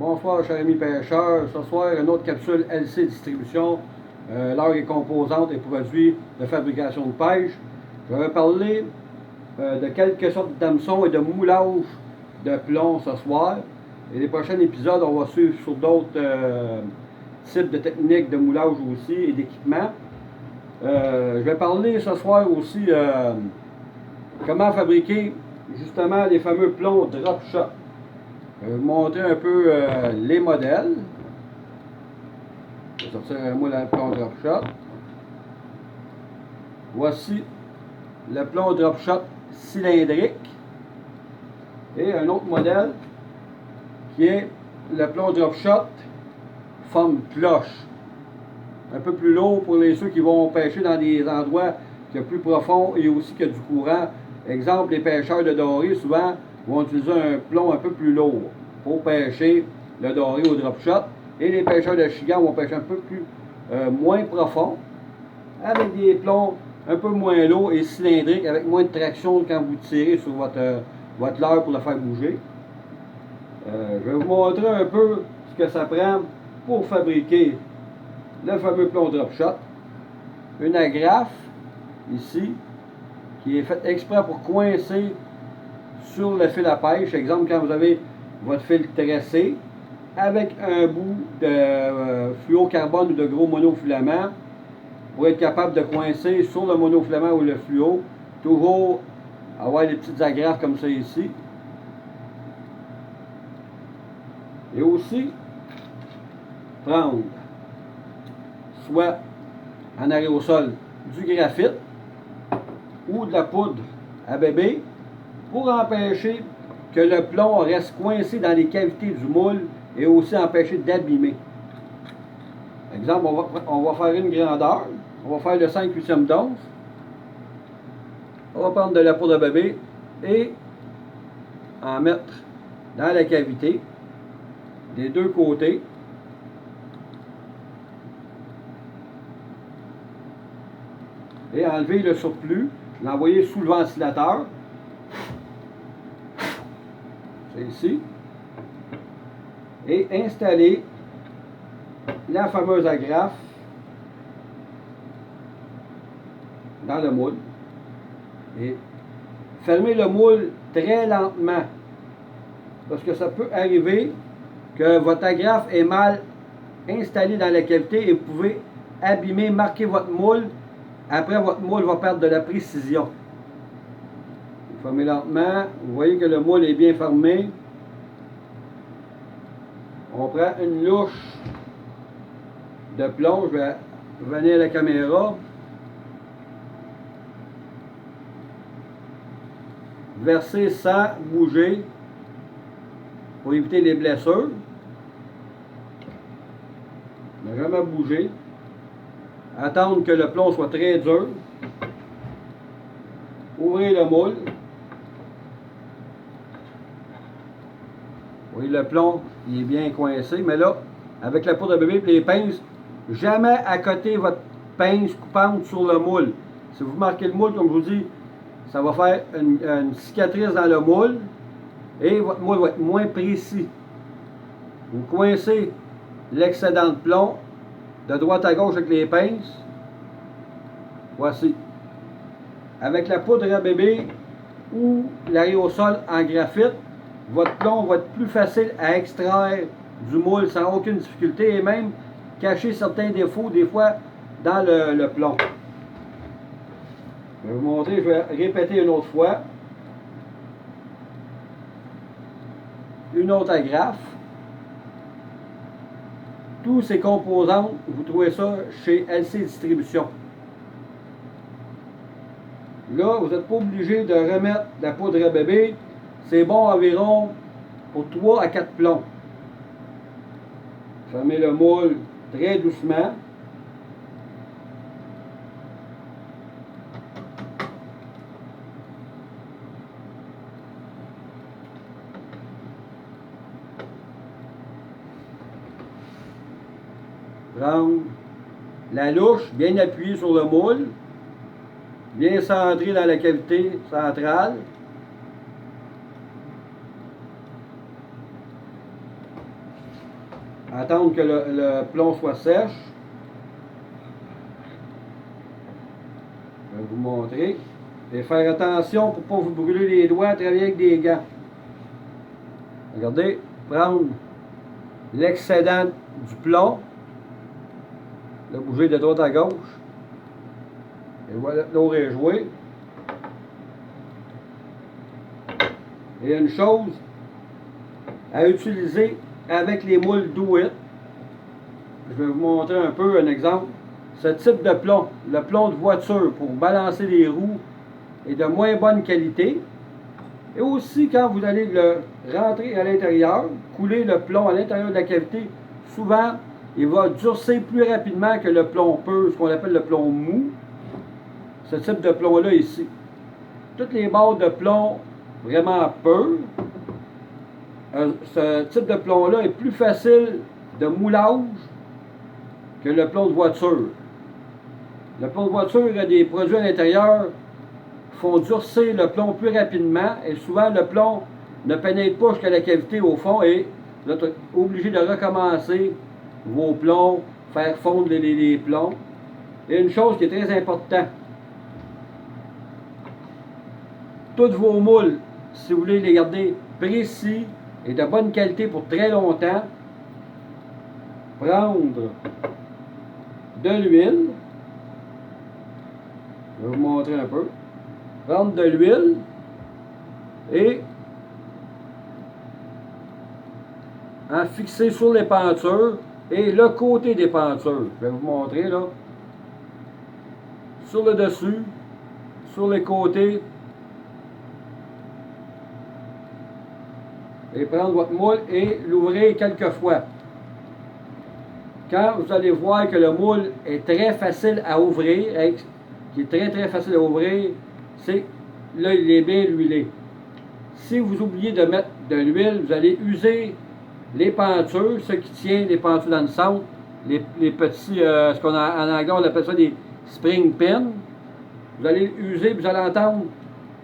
Bonsoir, chers amis pêcheurs. Ce soir, une autre capsule LC Distribution, leurre et composantes et produits de fabrication de pêche. Je vais parler de quelques sortes d'hameçons et de moulages de plomb ce soir. Et les prochains épisodes, on va suivre sur d'autres types de techniques de moulage aussi et d'équipement. Je vais parler ce soir aussi comment fabriquer justement les fameux plombs drop shot. Je vais vous montrer un peu les modèles. Je vais sortir un moule à plomb drop shot. Voici le plomb drop shot cylindrique. Et un autre modèle qui est le plomb drop shot forme cloche. Un peu plus lourd pour ceux qui vont pêcher dans des endroits plus profonds et aussi que du courant. Exemple, les pêcheurs de doré souvent vont utiliser un plomb un peu plus lourd pour pêcher le doré au drop shot. Et les pêcheurs de chigan vont pêcher un peu plus moins profond, avec des plombs un peu moins lourds et cylindriques, avec moins de traction quand vous tirez sur votre leurre pour le faire bouger. Je vais vous montrer un peu ce que ça prend pour fabriquer le fameux plomb drop shot. Une agrafe, ici, qui est faite exprès pour coincer sur le fil à pêche. Exemple, quand vous avez votre fil tressé, avec un bout de fluocarbone ou de gros monofilament, pour être capable de coincer sur le monofilament ou le fluo, toujours avoir des petites agrafes comme ça ici. Et aussi, prendre soit en aérosol du graphite ou de la poudre à bébé pour empêcher que le plomb reste coincé dans les cavités du moule et aussi empêcher d'abîmer. Exemple, on va faire une grandeur, on va faire le 5/8 d'once. On va prendre de la poudre à bébé et en mettre dans la cavité des deux côtés. Et enlever le surplus, l'envoyer sous le ventilateur. C'est ici. Et installer la fameuse agrafe dans le moule. Et fermer le moule très lentement. Parce que ça peut arriver que votre agrafe est mal installée dans la cavité et vous pouvez abîmer, marquer votre moule. Après, votre moule va perdre de la précision. Vous fermez lentement. Vous voyez que le moule est bien fermé. On prend une louche de plomb. Je vais venir à la caméra. Verser sans bouger pour éviter les blessures. Ne jamais bouger. Attendre que le plomb soit très dur. Ouvrez le moule. Oui, le plomb, il est bien coincé, mais là, avec la poudre à bébé et les pinces, jamais accoter votre pince coupante sur le moule. Si vous marquez le moule, comme je vous dis, ça va faire une cicatrice dans le moule et votre moule va être moins précis. Vous coincez l'excédent de plomb de droite à gauche avec les pinces. Voici. Avec la poudre à bébé ou l'aérosol en graphite, votre plomb va être plus facile à extraire du moule sans aucune difficulté et même cacher certains défauts des fois dans le plomb. Je vais vous montrer, je vais répéter une autre fois. Une autre agrafe. Tous ces composants, vous trouvez ça chez LC Distribution. Là, vous n'êtes pas obligé de remettre la poudre à bébé. C'est bon environ pour 3 à 4 plombs. Fermez le moule très doucement. Prendre la louche bien appuyée sur le moule, bien centrée dans la cavité centrale. attendre que le plomb soit sèche. Je vais vous montrer. Et faire attention pour ne pas vous brûler les doigts, travailler avec des gants. Regardez, prendre l'excédent du plomb, le bouger de droite à gauche. Et voilà, l'eau est jouée. Et une chose à utiliser avec les moules Do-It. Je vais vous montrer un peu un exemple. Ce type de plomb, le plomb de voiture pour balancer les roues, est de moins bonne qualité. Et aussi, quand vous allez le rentrer à l'intérieur, couler le plomb à l'intérieur de la cavité, souvent, il va durcir plus rapidement que le plomb pur, ce qu'on appelle le plomb mou. Ce type de plomb-là ici. Toutes les barres de plomb vraiment pur, ce type de plomb-là est plus facile de moulage que le plomb de voiture. Le plomb de voiture a des produits à l'intérieur qui font durcir le plomb plus rapidement et souvent le plomb ne pénètre pas jusqu'à la cavité au fond et vous êtes obligé de recommencer vos plombs, faire fondre les plombs. Et une chose qui est très importante, toutes vos moules, si vous voulez les garder précis et de bonne qualité pour très longtemps, prendre de l'huile. Je vais vous montrer un peu. Prendre de l'huile et en fixer sur les pentures et le côté des pentures. Je vais vous montrer là. Sur le dessus, sur les côtés. Et prendre votre moule et l'ouvrir quelques fois. Quand vous allez voir que le moule est très facile à ouvrir, qui est très facile à ouvrir, c'est là il est bien huilé. Si vous oubliez de mettre de l'huile, vous allez user les pentures, ce qui tient les pentures dans le centre, les petits, ce qu'on a en anglais on appelle ça des spring pins. Vous allez user, vous allez entendre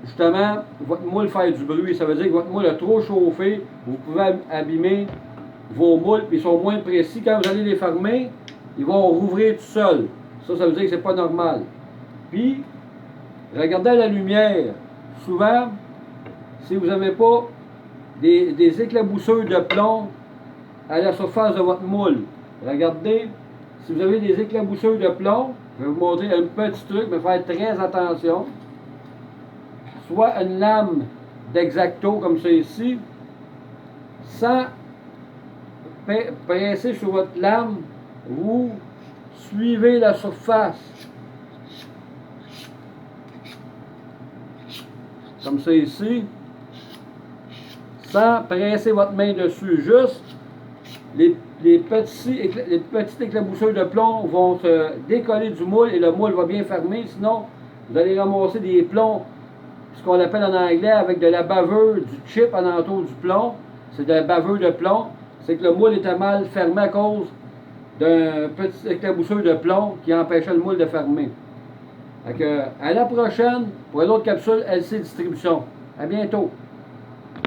justement votre moule faire du bruit. Ça veut dire que votre moule a trop chauffé, vous pouvez abîmer vos moules, puis ils sont moins précis. Quand vous allez les fermer, ils vont rouvrir tout seuls. Ça veut dire que c'est pas normal. Puis, regardez la lumière. Souvent, si vous n'avez pas des éclaboussures de plomb à la surface de votre moule, regardez, si vous avez des éclaboussures de plomb, je vais vous montrer un petit truc, mais faire très attention. Soit une lame d'X-Acto comme ça ici, sans presser sur votre lame, vous suivez la surface. Comme ça ici, sans presser votre main dessus, juste les petites éclaboussures de plomb vont se décoller du moule et le moule va bien fermer, sinon vous allez ramasser des plombs, ce qu'on appelle en anglais avec de la baveur, du chip en entour du plomb, c'est de la baveur de plomb, c'est que le moule était mal fermé à cause d'un petit éclaboussure de plomb qui empêchait le moule de fermer. Donc, à la prochaine pour une autre capsule LC Distribution. À bientôt.